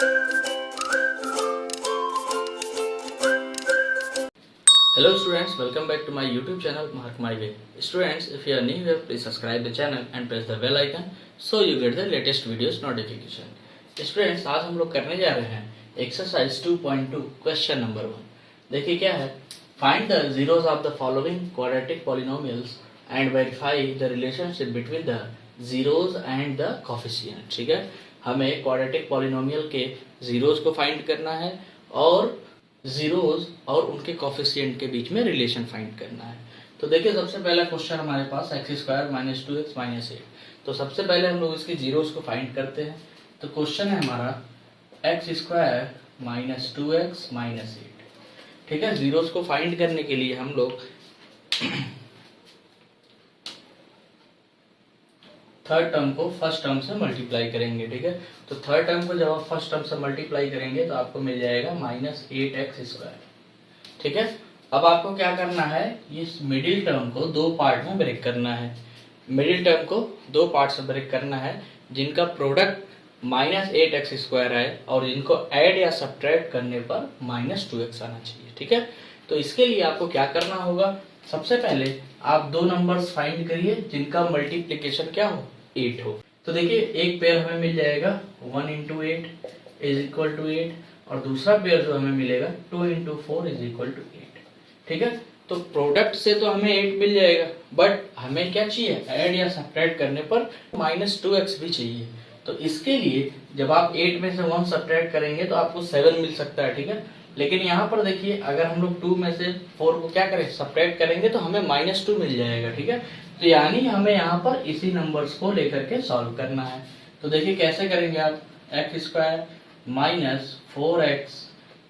Hello students, welcome back to my YouTube channel Mark My Way. Students, if you are new here, please subscribe the channel and press the bell icon so you get the latest videos notification. Students, आज हम लोग करने जा रहे हैं exercise 2.2 question number 1। देखिए क्या है, find the zeros of the following quadratic polynomials and verify the relationship between the zeros and the coefficient. ठीक है, हमें क्वाड्रेटिक पॉलिनोमियल के जीरोस को फाइंड करना है और जीरोस और उनके कोफिशिएंट के बीच में रिलेशन फाइंड करना है। तो देखिए सबसे पहला क्वेश्चन हमारे पास x square minus 2x minus 8। तो सबसे पहले हम लोग इसके जीरोस को फाइंड करते हैं। तो क्वेश्चन है हमारा x square minus 2x minus 8। ठीक है, जीरोस को फाइंड करने के लिए हम लोग थर्ड टर्म को फर्स्ट टर्म से मल्टीप्लाई करेंगे। ठीक है, तो थर्ड टर्म को जब आप फर्स्ट टर्म से मल्टीप्लाई करेंगे तो आपको मिल जाएगा माइनस 8x स्क्वायर। ठीक है, अब आपको क्या करना है, इस मिडिल टर्म को दो पार्ट में ब्रेक करना है। मिडिल टर्म को दो पार्ट से ब्रेक करना है जिनका प्रोडक्ट माइनस 8x स्क्वायर है और जिनको ऐड या सब्ट्रैक्ट करने पर माइनस 2x आना चाहिए। ठीक है, तो इसके लिए आपको क्या करना होगा, सबसे पहले आप दो नंबर्स फाइंड करिए जिनका मल्टीप्लिकेशन क्या हो, 8 हो। तो देखिए एक पेयर हमें मिल जाएगा 1 इंटू 8 इज इक्वल टू 8 और दूसरा पेयर जो हमें मिलेगा 2 इंटू 4 इज इक्वल टू 8। ठीक है, तो प्रोडक्ट से तो हमें 8 मिल जाएगा, बट हमें क्या चाहिए, ऐड या सब्ट्रैक्ट करने पर माइनस 2x भी चाहिए। तो इसके लिए जब आप 8 में से 1 सब्ट्रैक्ट करेंगे तो आपको 7 मिल सकता है। ठीक है, लेकिन यहाँ पर देखिए अगर हम लोग 2 में से 4 को क्या करें, सब्ट्रैक्ट करेंगे तो हमें माइनस 2 मिल जाएगा। ठीक है, तो यानी हमें यहाँ पर इसी नंबर्स को लेकर के सॉल्व करना है। तो देखिए कैसे करेंगे आप, x square minus 4x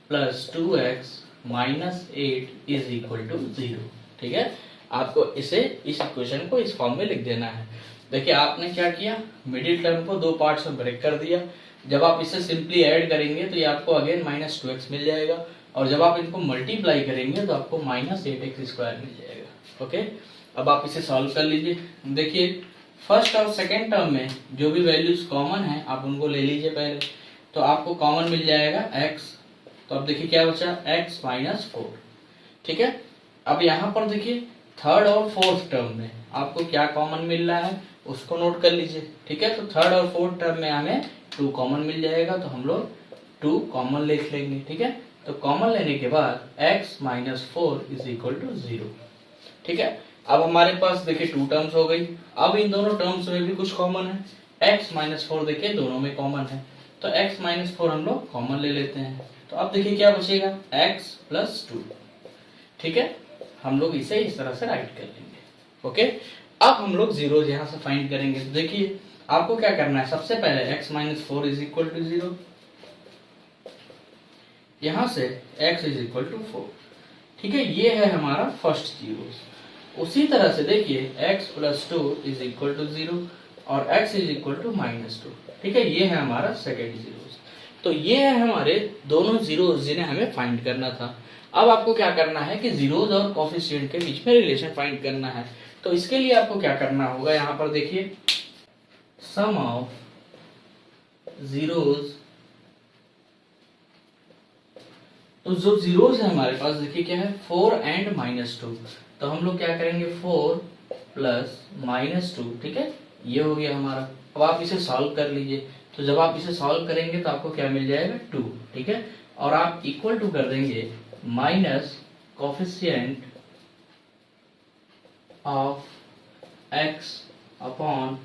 plus 2x minus 8 is equal to 0। ठीक है, आपको इसे इस इक्वेशन को इस फॉर्म में लिख देना है। देखिए आपने क्या किया, मिडिल टर्म को दो पार्ट्स में ब्रेक कर दिया। जब आप इसे सिंपली ऐड करेंगे तो ये आपको अगेन माइनस 2x मिल जाएगा और जब आप इनको मल्टीप्लाई करेंगे तो आपको माइनस 8x स्क्वायर मिल जाएगा। ओके, अब आप इसे सॉल्व कर लीजिए। देखिए फर्स्ट और सेकेंड टर्म में जो भी वैल्यूज कॉमन है आप उनको ले लीजिए पहले। तो आपको कॉमन मिल जाएगा x, तो अब देखिए क्या बचा, x माइनस 4। ठीक है, अब यहाँ पर देखिए थर्ड और फोर्थ टर्म में आपको क्या कॉमन मिल रहा है उसको नोट कर लीजिए। ठीक है, तो थर्ड और फोर्थ टर्म में हमें 2 कॉमन मिल जाएगा, तो हम लोग 2 कॉमन ले लेंगे। ठीक है, तो कॉमन लेने के बाद x minus 4 is equal to 0। ठीक है, अब हमारे पास देखिए 2 टर्म्स हो गई। अब इन दोनों टर्म्स में भी कुछ कॉमन है, x माइनस 4 देखिए दोनों में कॉमन है, तो x माइनस 4 हम लोग कॉमन ले लेते हैं। तो अब देखिए क्या बचेगा, x प्लस 2। ठीक है, हम लोग इसे इस तरह से राइट कर लेंगे। ओके, अब हम लोग जीरो यहाँ से फाइंड करेंगे। तो देखिए आपको क्या करना है, सबसे पहले x minus 4 is equal to 0, यहां से x इज इक्वल टू 4। ठीक है, ये है हमारा फर्स्ट जीरो। उसी तरह से देखिए x plus 2 is equal to 0 और x is equal to minus 2। ठीक है, ये है हमारा सेकेंड जीरो। तो ये है हमारे दोनों जीरोस जिन्हें हमें फाइंड करना था। अब आपको क्या करना है कि जीरोस और कोफिशिएंट के बीच में रिलेशन फाइंड करना है। तो इसके लिए आपको क्या करना होगा, यहाँ पर देखिए सम ऑफ जीरोस, तो जो जीरोस है हमारे पास देखिए क्या है, 4 एंड माइनस 2। तो हम लोग क्या करेंगे, 4 प्लस माइनस 2। ठीक है, ये हो गया हमारा। अब आप इसे सॉल्व कर लीजिए। तो जब आप इसे सॉल्व करेंगे तो आपको क्या मिल जाएगा, 2। ठीक है, और आप इक्वल टू कर देंगे minus coefficient of x upon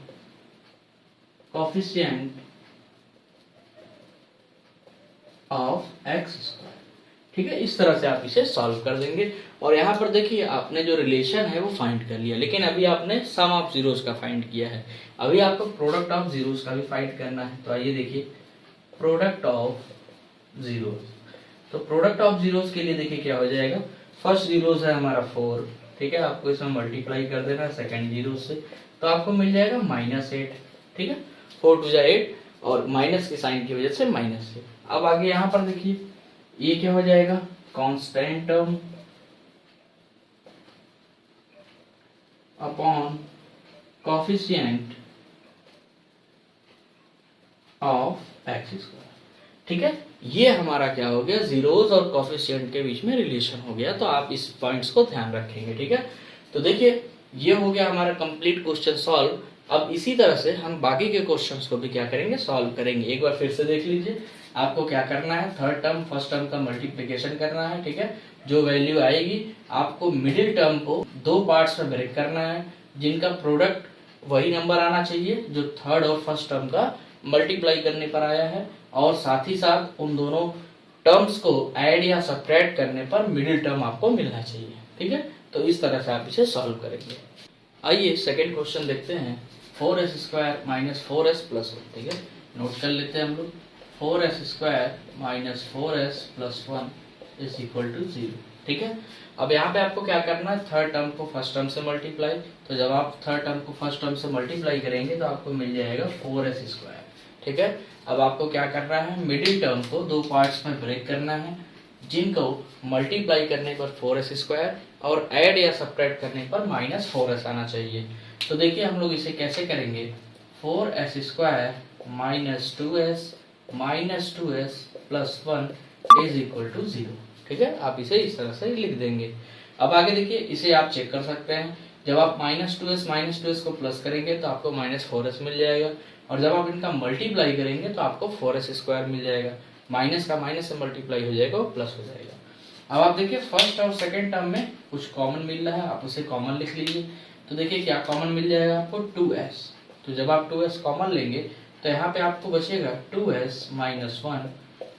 coefficient of x square. ठीक है, इस तरह से आप इसे सॉल्व कर देंगे। और यहाँ पर देखिए आपने जो रिलेशन है वो फाइंड कर लिया, लेकिन अभी आपने सम ऑफ जीरोस का फाइंड किया है। अभी आपको प्रोडक्ट ऑफ जीरोस का भी फाइंड करना है। तो आइए देखिए प्रोडक्ट ऑफ जीरोस। तो प्रोडक्ट ऑफ जीरोस के लिए देखिए क्या हो जाएगा, फर्स्ट जीरोस है हमारा 4। ठीक है, आपको इसमें मल्टीप्लाई कर देना है सेकेंड जीरो से, तो आपको मिल जाएगा माइनस 8। ठीक है, 4 टू जा 8 और माइनस के साइन की वजह से माइनस 8। अब आगे यहाँ पर देखिए ये क्या हो जाएगा, constant term upon coefficient of x square. ठीक है, ये हमारा क्या हो गया, जीरोस और कोफिशिएंट के बीच में रिलेशन हो गया। तो आप इस पॉइंट्स को ध्यान रखेंगे। ठीक है, तो देखिए ये हो गया हमारा कंप्लीट क्वेश्चन सॉल्व। अब इसी तरह से हम बाकी के क्वेश्चंस को भी क्या करेंगे, सॉल्व करेंगे। एक बार फिर से देख लीजिए, आपको क्या करना है, थर्ड टर्म फर्स्ट टर्म का मल्टीप्लिकेशन करना है। ठीक है, जो वैल्यू आएगी आपको मिडिल टर्म को दो पार्ट्स में ब्रेक करना है, जिनका प्रोडक्ट वही नंबर आना चाहिए जो थर्ड और फर्स्ट टर्म का मल्टीप्लाई करने पर आया है, और साथ ही साथ उन दोनों टर्म्स को ऐड या सब्ट्रैक्ट करने पर मिडिल टर्म आपको मिलना चाहिए। ठीक है, तो इस तरह से आप इसे सॉल्व करेंगे। आइए सेकंड क्वेश्चन देखते हैं, 4s square minus 4s plus 1। ठीक है, नोट कर लेते हैं हम लोग, 4s square minus 4s plus 1 is equal to 0। ठीक है, अब यहाँ पे आपको क्या करना है, थर्ड टर्म को फर्स्ट टर्म से मल्टीप्लाई। तो जब आप थर्ड टर्म को फर्स्ट टर्म से मल्टीप्लाई करेंगे तो आपको मिल जाएगा 4s स्क्वायर। ठीक है, अब आपको क्या करना है, मिडिल टर्म को दो पार्ट्स में ब्रेक करना है, जिनको मल्टीप्लाई करने पर 4s स्क्वायर और ऐड या सब्ट्रैक्ट करने पर माइनस 4s आना चाहिए। तो देखिए हम लोग इसे कैसे करेंगे, 4s square minus 2s plus 1 is equal to 0। ठीक है, आप इसे इस तरह से लिख देंगे। अब आगे देखिए, इसे आप चेक कर सकते हैं, जब आप माइनस टू एस को प्लस करेंगे तो आपको माइनस 4s मिल जाएगा, और जब आप इनका मल्टीप्लाई करेंगे तो आपको 4s स्क्वायर मिल जाएगा। माइनस का माइनस से मल्टीप्लाई हो जाएगा और प्लस हो जाएगा। अब आप देखिए फर्स्ट और सेकंड टर्म में कुछ कॉमन मिल रहा है, आप उसे कॉमन लिख लीजिए। तो देखिए क्या कॉमन मिल जाएगा आपको, 2s। तो जब आप 2s कॉमन लेंगे तो यहाँ पे आपको बचेगा 2s माइनस 1।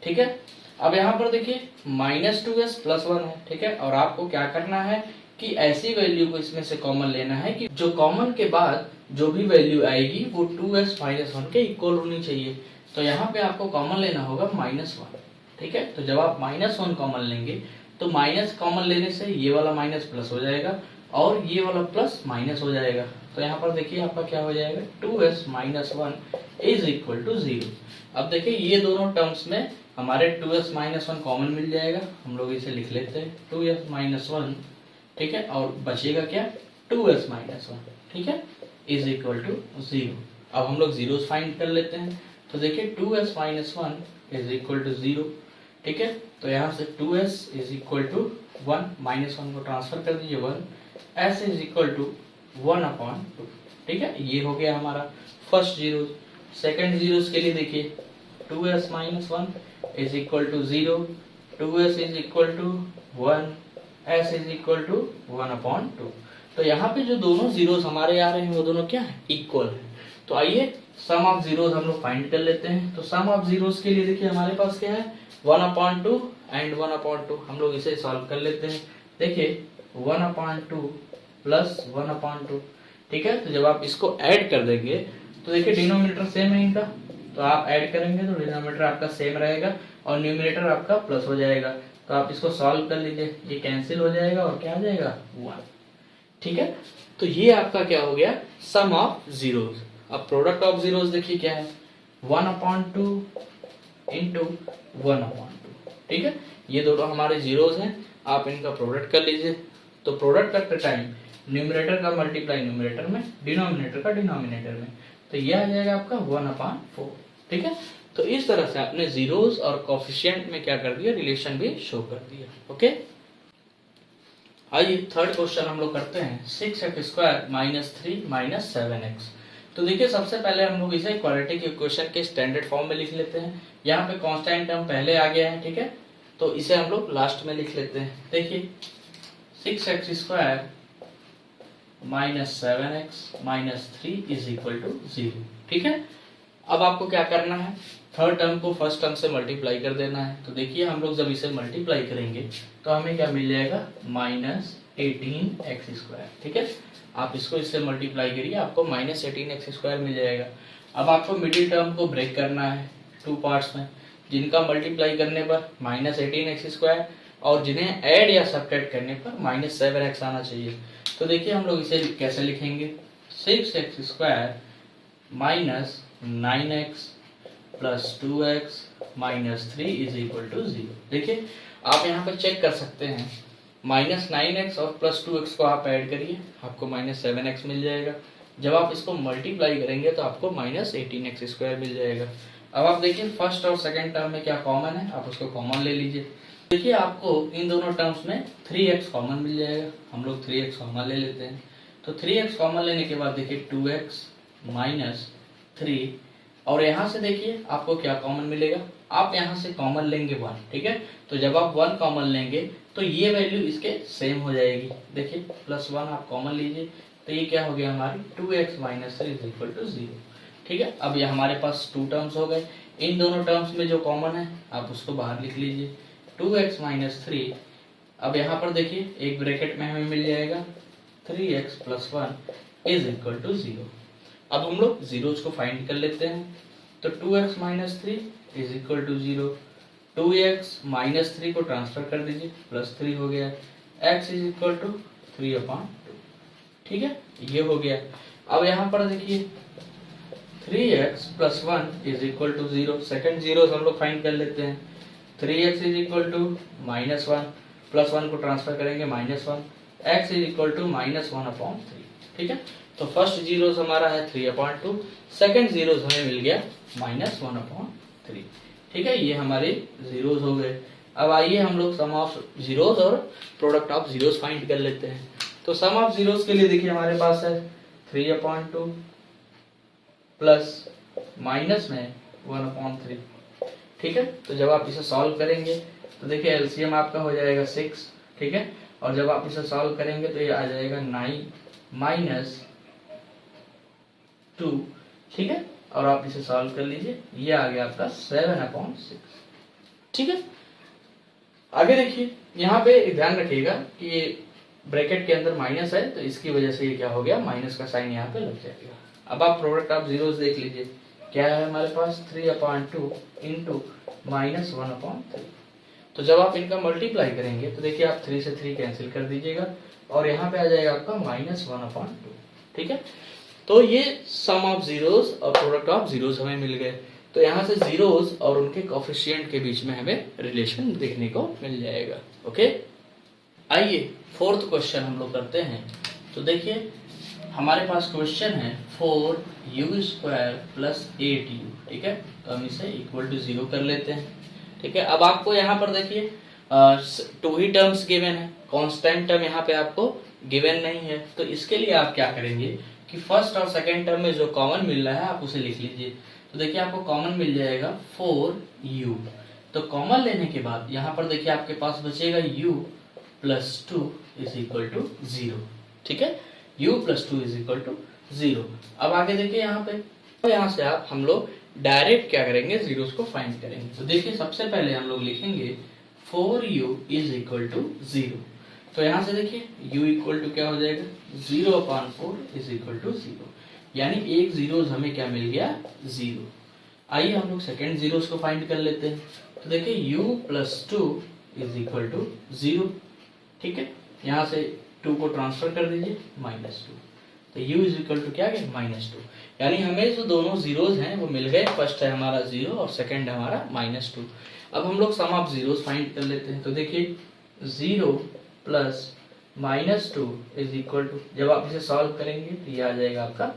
ठीक है, अब यहाँ पर देखिए माइनस 2s प्लस 1 है। ठीक है, और आपको क्या करना है कि ऐसी वैल्यू को इसमें से कॉमन लेना है कि जो कॉमन के बाद जो भी वैल्यू आएगी वो 2s माइनस 1 के इक्वल होनी चाहिए। तो यहाँ पे आपको कॉमन लेना होगा माइनस 1। ठीक है, तो जब आप माइनस 1 कॉमन लेंगे तो माइनस कॉमन लेने से ये वाला माइनस प्लस हो जाएगा और ये वाला प्लस माइनस हो जाएगा। तो यहाँ पर देखिए आपका क्या हो जाएगा, 2s minus 1 is equal to 0। अब देखिए ये दोनों टर्म्स में हमारे 2s माइनस 1 कॉमन मिल जाएगा, हम लोग इसे लिख लेते हैं 2s माइनस 1। ठीक है, और बचेगा क्या, 2s माइनस 1। ठीक है, इज इक्वल टू 0। अब हम लोग जीरोस फाइंड कर लेते हैं। तो देखिए 2s minus 1 is equal to 0। ठीक है, तो यहाँ से 2s is equal to 1, minus 1 को ट्रांसफर कर दीजिए 1, s इज इक्वल टू 1/2। ठीक है, ये हो गया हमारा फर्स्ट जीरो। सेकंड जीरोस के लिए देखिए 2s minus 1 is equal to 0, 2s is equal to 1, s is equal to 1/2। तो यहाँ पे जो दोनों जीरोस हमारे आ रहे हैं वो दोनों क्या है, इक्वल है। तो आइए सम ऑफ जीरोस हम लोग फाइंड कर लेते हैं। तो सम ऑफ जीरोस के लिए देखिए हमारे पास क्या है, 1/2 एंड 1/2। हम लोग इसे सॉल्व कर लेते हैं। देखिए 1/2 प्लस 1/2। ठीक है, तो जब आप इसको ऐड कर देंगे तो देखिए डिनोमिनेटर सेम है इनका, तो आप ऐड करेंगे तो डिनोमिनेटर आपका सेम रहेगा और न्यूमरेटर आपका प्लस हो जाएगा। तो आप इसको सॉल्व कर लीजिए, ये कैंसिल हो जाएगा और क्या आ जाएगा, 1। ठीक है, तो ये आपका क्या हो गया, सम ऑफ जीरोस। अब प्रोडक्ट ऑफ जीरोस देखिए क्या है, 1/2 इंटू 1/2। ठीक है, ये दोनों हमारे जीरोस हैं, आप इनका प्रोडक्ट कर लीजिए। तो प्रोडक्ट करते टाइम न्यूमरेटर का मल्टीप्लाई न्यूमरेटर में, डिनोमिनेटर का डिनोमिनेटर में, तो यह आ जाएगा आपका 1/4। ठीक है, तो इस तरह से आपने जीरोस और कोफिशिएंट में क्या कर दिया, रिलेशन भी शो कर दिया। ओके, आइए थर्ड क्वेश्चन हम लोग करते हैं, 6x square minus 3 minus 7x। तो देखिए सबसे पहले हम लोग इसे क्वाड्रेटिक इक्वेशन के स्टैंडर्ड फॉर्म में लिख लेते हैं। यहाँ पे कांस्टेंट टर्म पहले आ गया है। ठीक है, तो इसे हम लोग लास्ट में लिख लेते हैं। देखिए 6x square minus 7x minus 3 is equal to 0। ठीक है, अब आपको क्या करना है, थर्ड टर्म को फर्स्ट टर्म से मल्टीप्लाई कर देना है। तो देखिए हम लोग जब इसे मल्टीप्लाई करेंगे तो हमें क्या मिल जाएगा, माइनस 18x स्क्वायर। ठीक है, आप इसको इससे मल्टीप्लाई करिए, आपको माइनस 18x स्क्वायर मिल जाएगा। अब आपको मिडिल टर्म को ब्रेक करना है टू पार्ट्स में, जिनका मल्टीप्लाई करने पर माइनस 18x स्क्वायर और जिन्हें ऐड या सब्ट्रैक्ट करने पर माइनस 7x आना चाहिए। तो देखिए हम लोग इसे कैसे लिखेंगे, 6x square minus 9x plus 2x minus 3 is equal to 0। देखिए आप यहाँ पर चेक कर सकते हैं, माइनस 9x और प्लस 2x को आप ऐड करिए, आपको माइनस 7x मिल जाएगा। जब आप इसको मल्टीप्लाई करेंगे तो आपको माइनस 18x स्क्वायर मिल जाएगा। अब आप देखिए फर्स्ट और सेकंड टर्म में क्या कॉमन है, आप उसको कॉमन ले लीजिए। देखिए आपको इन दोनों टर्म्स में 3x कॉमन मिल जाएगा, हम लोग 3x कॉमन ले लेते हैं। तो 3x कॉमन लेने के बाद देखिए 2x माइनस 3, और यहाँ से देखिए आपको क्या कॉमन मिलेगा, आप यहाँ से कॉमन लेंगे 1, ठीक है। तो जब आप 1 कॉमन लेंगे तो ये वैल्यू इसके सेम हो जाएगी। देखिए +1 आप कॉमन लीजिए तो ये क्या हो गया हमारी 2x minus 3 is equal to 0, ठीक है। अब ये हमारे पास 2 टर्म्स हो गए। इन दोनों टर्म्स में जो कॉमन है आप उसको बाहर लिख लीजिए 2x माइनस 3। अब यहाँ पर देखिए एक ब्रैकेट में हमें मिल जाएगा 3x plus 1 is equal to 0। अब हम लोग जीरोज को फाइंड कर लेते हैं। तो 2x minus 3 is equal to 0, 2x minus 3 को ट्रांसफर कर दीजिए +3 हो गया, x इज इक्वल टू 3/2, ठीक है, ये हो गया। अब यहाँ पर देखिए 3x plus 1 is equal to 0, second zeros हम लोग फाइंड कर लेते हैं। 3x इज इक्वल टू -1, +1 को ट्रांसफर करेंगे -1, x इज इक्वल टू -1/3, ठीक है। तो फर्स्ट जीरोज हमारा है 3/2, सेकेंड जीरोज हमें मिल गया -1/3, ठीक है। ये हमारे जीरोज हो गए। अब आइए हम लोग सम ऑफ जीरोज और प्रोडक्ट ऑफ जीरोज फाइंड कर लेते हैं। तो सम ऑफ जीरोज के लिए देखिए हमारे पास है 3/2 प्लस माइनस में 1/3, ठीक है। तो जब आप इसे सॉल्व करेंगे तो देखिए एलसीएम आपका हो जाएगा 6, ठीक है। और जब आप इसे सॉल्व करेंगे तो ये आ जाएगा 9 माइनस 2, ठीक है। और आप इसे सॉल्व कर लीजिए, ये आ गया आपका 7/6, ठीक है। आगे देखिए यहाँ पे ध्यान रखिएगा कि ये ब्रैकेट के अंदर माइनस है तो इसकी वजह से ये क्या हो गया, माइनस का साइन यहाँ पे लग जाएगा। अब आप प्रोडक्ट ऑफ जीरोस देख लीजिए, क्या है हमारे पास 3/2 इंटू -1/3। तो जब आप इनका मल्टीप्लाई करेंगे तो देखिए आप 3 से 3 कैंसिल कर दीजिएगा और यहाँ पे आ जाएगा आपका -1/2, ठीक है। तो ये सम ऑफ जीरोस और प्रोडक्ट ऑफ जीरोस हमें मिल गए। तो यहाँ से जीरोस और उनके कोएफिशिएंट के बीच में हमें रिलेशन देखने को मिल जाएगा। ओके, आइए फोर्थ क्वेश्चन हम लोग करते हैं। तो देखिए हमारे पास क्वेश्चन है 4u² प्लस 8u, ठीक है। तो हम इसे इक्वल टू 0 कर लेते हैं, ठीक है। अब आपको यहाँ पर देखिए 2 ही टर्म्स गिवन है, कांस्टेंट टर्म यहाँ पे आपको गिवन नहीं है। तो इसके लिए आप क्या करेंगे कि फर्स्ट और सेकेंड टर्म में जो कॉमन मिल रहा है आप उसे लिख लीजिए। तो देखिए आपको कॉमन मिल जाएगा 4u। तो कॉमन लेने के बाद यहाँ पर देखिए आपके पास बचेगा u plus 2 is equal to 0, ठीक है। u plus 2 is equal to 0। अब आगे देखिए यहाँ पे, तो यहाँ से आप हम लोग डायरेक्ट क्या करेंगे, जीरोस को फाइंड करेंगे। तो देखिए सबसे पहले हम लोग लिखेंगे 4u इज इक्वल टू 0। तो यहाँ से देखिए u इक्वल टू क्या हो जाएगा, 0/4 इज इक्वल टू 0, यानी एक जीरोस हमें क्या मिल गया, 0। आइए हम लोग सेकेंड जीरोस को फाइंड कर लेते हैं। तो देखिए u plus 2 is equal to 0, ठीक है। यहाँ से 2 को ट्रांसफर कर दीजिए -2, तो u इज इक्वल टू क्या गया, -2, यानी हमें जो दोनों जीरोस हैं वो मिल गए। फर्स्ट है हमारा 0 और सेकंड है हमारा -2। अब हम लोग सम ऑफ जीरोस फाइंड कर लेते हैं। तो देखिए 0 प्लस -2 इज इक्वल टू, जब आप इसे सॉल्व करेंगे तो ये आ जाएगा आपका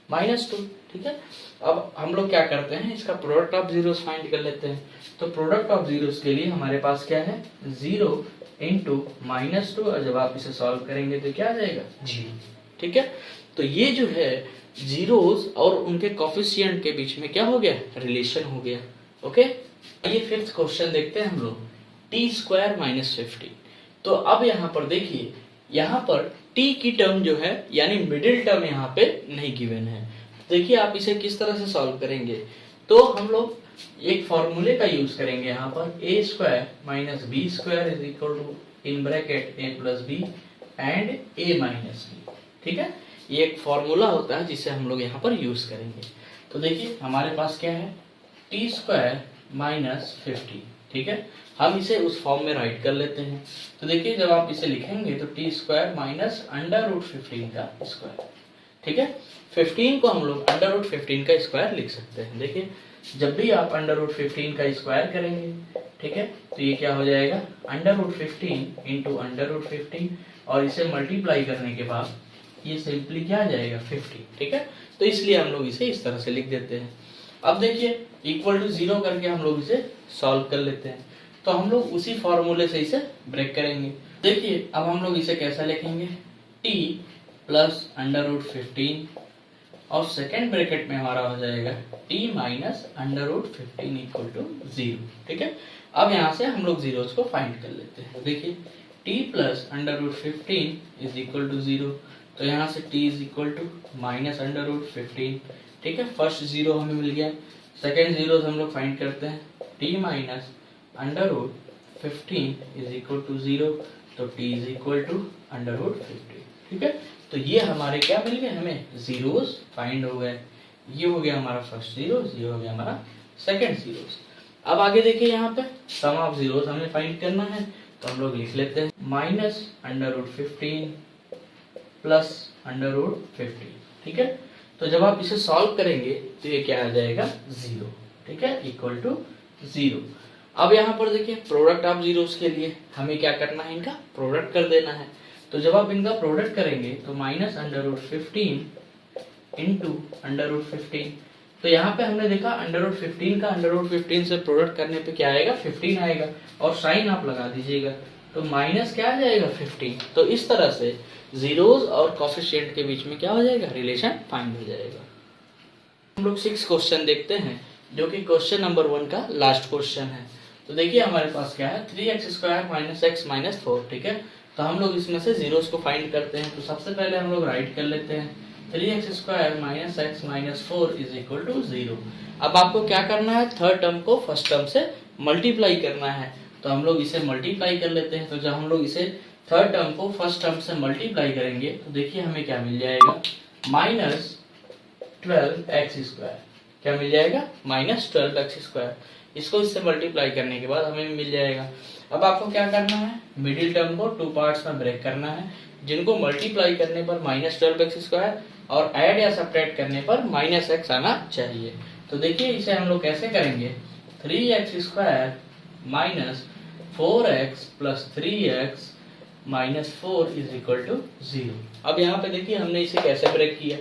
-2, ठीक है। अब हम लोग क्या करते हैं, इसका प्रोडक्ट ऑफ जीरोस फाइंड कर लेते हैं। तो प्रोडक्ट ऑफ जीरोस के लिए हमारे पास क्या है, 0 इंटू -2, और जब आप इसे सॉल्व करेंगे तो क्या आ जाएगा, 0, ठीक है। तो ये जो है जीरोस और उनके कोएफिशिएंट के बीच में क्या हो गया, रिलेशन हो गया। ओके, ये फिफ्थ क्वेश्चन देखते हैं हम लोग, t² - 15। तो अब यहाँ पर देखिए, यहाँ पर t की टर्म जो है यानी मिडिल टर्म यहाँ पे नहीं गिवन है। देखिए आप इसे किस तरह से सॉल्व करेंगे, तो हम लोग एक फॉर्मूले का यूज करेंगे यहाँ पर, a² - b² is equal to in bracket a + b and a - b, ठीक है। ये एक फॉर्मूला होता है जिसे हम लोग यहाँ पर यूज करेंगे। तो देखिए हमारे पास क्या है, t² - 15, ठीक है। हम इसे उस फॉर्म में राइट कर लेते हैं। तो देखिए जब आप इसे लिखेंगे तो t² - √15 का स्क्वायर, ठीक है। 15 को हम लोग √15 का स्क्वायर लिख सकते हैं। देखिए जब भी आप √15 का स्क्वायर करेंगे, ठीक है, तो ये क्या हो जाएगा, √15 इंटू √15, और इसे मल्टीप्लाई करने के बाद ये सिंपली क्या आ जाएगा, 50, ठीक है। तो इसलिए हम लोग इसे इस तरह से लिख देते हैं। अब देखिए इक्वल टू 0 करके हम लोग इसे सॉल्व कर लेते हैं। तो हम लोग उसी फॉर्मूले से इसे ब्रेक करेंगे। देखिए अब हम लोग इसे कैसा लिखेंगे, t प्लस अंडर रूट 15 और सेकेंड ब्रैकेट में हमारा हो जाएगा t minus under root 15 equal to 0। ठीक है, अब यहाँ से हम लोग जीरोस को फाइंड कर लेते हैं। तो देखिए t plus under root 15 is equal to 0, तो यहाँ से t is equal to minus under root 15। ठीक है, फर्स्ट जीरो हमें मिल गया, सेकेंड जीरो हम लोग फाइंड करते हैं, t minus under root 15 is equal to 0, तो t is equal to under root 15। ठीक है, तो ये हमारे क्या मिल गए, हमें जीरोस फाइंड हो गए। ये हो गया हमारा फर्स्ट जीरो, ये हो गया हमारा सेकंड जीरोस। अब आगे देखिए यहाँ पे सम ऑफ जीरोस हमें फाइंड करना है, तो हम लोग लिख लेते हैं minus under root 15 plus under root 15। ठीक है, तो जब आप इसे सॉल्व करेंगे तो ये क्या आ जाएगा, 0। ठीक है, इक्वल टू 0। अब यहाँ पर देखिए प्रोडक्ट ऑफ जीरोस के लिए हमें क्या करना है, इनका प्रोडक्ट कर देना है। तो जब आप इनका प्रोडक्ट करेंगे तो minus under root 15 into under root 15, तो यहाँ पे हमने देखा अंडर रूट 15 का अंडर रूट 15 से प्रोडक्ट करने पे क्या आएगा, 15 आएगा, और साइन आप लगा दीजिएगा, तो माइनस क्या आ जाएगा, 15। तो इस तरह से जीरोस और कोफिशिएंट के बीच में क्या हो जाएगा, रिलेशन फाइंड हो जाएगा। हम लोग 6 क्वेश्चन देखते हैं, जो कि क्वेश्चन नंबर 1 का लास्ट क्वेश्चन है। तो देखिए हमारे पास क्या है, 3x square minus x minus 4। ठीक है, तो हम लोग इसमें से जीरोस को फाइंड करते हैं। तो सबसे पहले हम लोग राइट कर लेते हैं 3x square minus x minus 4 is equal to 0। अब आपको क्या करना है, थर्ड टर्म को फर्स्ट टर्म से मल्टीप्लाई करना है। तो हम लोग इसे मल्टीप्लाई कर लेते हैं। तो जब हम लोग इसे थर्ड टर्म को फर्स्ट टर्म से मल्टीप्लाई करेंगे तो देखिए हमें क्या मिल जाएगा, माइनस 12x स्क्वायर। क्या मिल जाएगा, माइनस 12x स्क्वायर। इसको इससे मल्टीप्लाई करने के बाद हमें मिल जाएगा। अब आपको क्या करना है, मिडिल टर्म को 2 पार्ट्स में ब्रेक करना है, जिनको मल्टीप्लाई करने पर माइनस 12x स्क्वायर और ऐड या सब्ट्रैक्ट करने पर माइनस x आना चाहिए। तो देखिए इसे हम लोग कैसे करेंगे, 3x square minus 4x plus 3x minus 4 is equal to 0। अब यहाँ पे देखिए हमने इसे कैसे ब्रेक किया,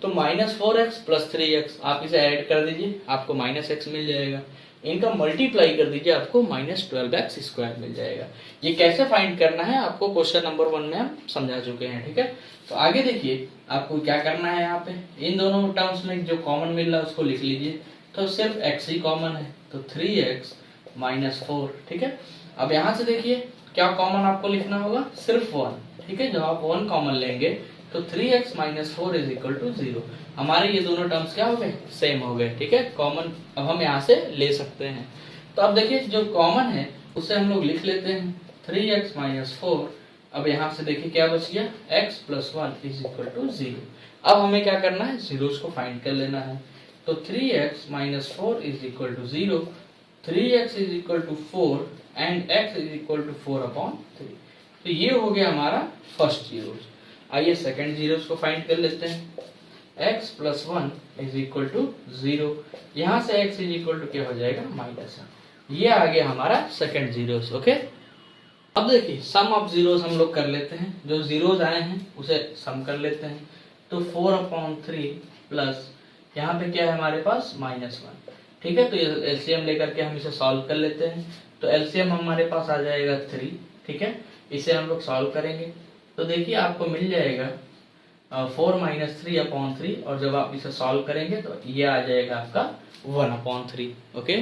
तो माइनस 4x प्लस 3x आप इसे ऐड कर दीजिए, आपको माइनस x मिल जाएगा। इनका मल्टीप्लाई कर दीजिए, आपको माइनस 12x स्क्वायर मिल जाएगा। ये कैसे फाइंड करना है आपको क्वेश्चन नंबर 1 में हम समझा चुके हैं। ठीक है, तो आगे देखिए आपको क्या करना है, यहाँ पे इन दोनों टर्म्स में जो कॉमन मिल रहा है उसको लिख लीजिए। तो सिर्फ x ही कॉमन है, तो 3x माइनस 4। ठीक है, अब यहाँ से देखिए क्या कॉमन आपको लिखना होगा, सिर्फ 1। ठीक है, जब आप 1 कॉमन लेंगे तो 3x minus 4 is equal to 0। हमारे ये दोनों टर्म्स क्या हो गए, सेम हो गए। ठीक है, कॉमन अब हम यहाँ से ले सकते हैं। तो अब देखिए जो कॉमन है उसे हम लोग लिख लेते हैं 3x माइनस 4। अब यहाँ से देखिए क्या बच गया, x plus 1 is equal to 0। अब हमें क्या करना है, जीरोस को फाइंड कर लेना है। तो 3x minus 4 is equal to 0, 3x is equal to 4 and x is equal to 4/3। तो ये हो गया हमारा फर्स्ट जीरोस। आइए सेकंड जीरोस को फाइंड कर लेते हैं, x plus 1 is equal to 0। यहाँ से x इज इक्वल टू क्या हो जाएगा, माइनस 1। ये आ गया हमारा सेकंड जीरोस। ओके, अब देखिए सम ऑफ जीरोस हम लोग कर लेते हैं, जो जीरोस आए हैं उसे सम कर लेते हैं। तो 4/3 प्लस यहाँ पे क्या है हमारे पास, माइनस 1। ठीक है, तो एलसीएम लेकर के हम इसे सॉल्व कर लेते हैं। तो एलसीएम हमारे पास आ जाएगा 3। ठीक है, इसे हम लोग सॉल्व करेंगे तो देखिए आपको मिल जाएगा 4 माइनस 3/3, और जब आप इसे सॉल्व करेंगे तो ये आ जाएगा आपका 1/3। ओके,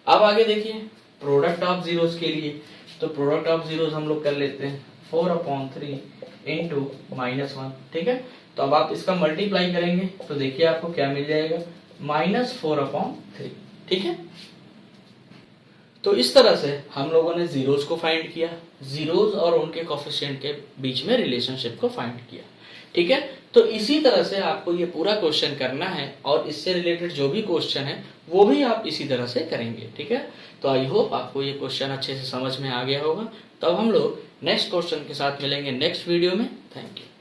अब आगे देखिए प्रोडक्ट ऑफ जीरोस के लिए। तो प्रोडक्ट ऑफ जीरोस हम लोग कर लेते हैं 4/3 इंटू माइनस 1। ठीक है, तो अब आप इसका मल्टीप्लाई करेंगे तो देखिए आपको क्या मिल जाएगा, माइनस 4/3। ठीक है, तो इस तरह से हम लोगों ने जीरोस को फाइंड किया, जीरोस और उनके कोफिशिएंट के बीच में रिलेशनशिप को फाइंड किया। ठीक है, तो इसी तरह से आपको ये पूरा क्वेश्चन करना है, और इससे रिलेटेड जो भी क्वेश्चन है वो भी आप इसी तरह से करेंगे। ठीक है, तो आई होप आपको ये क्वेश्चन अच्छे से समझ में आ गया होगा। तब हम लोग नेक्स्ट क्वेश्चन के साथ मिलेंगे नेक्स्ट वीडियो में। Thank you.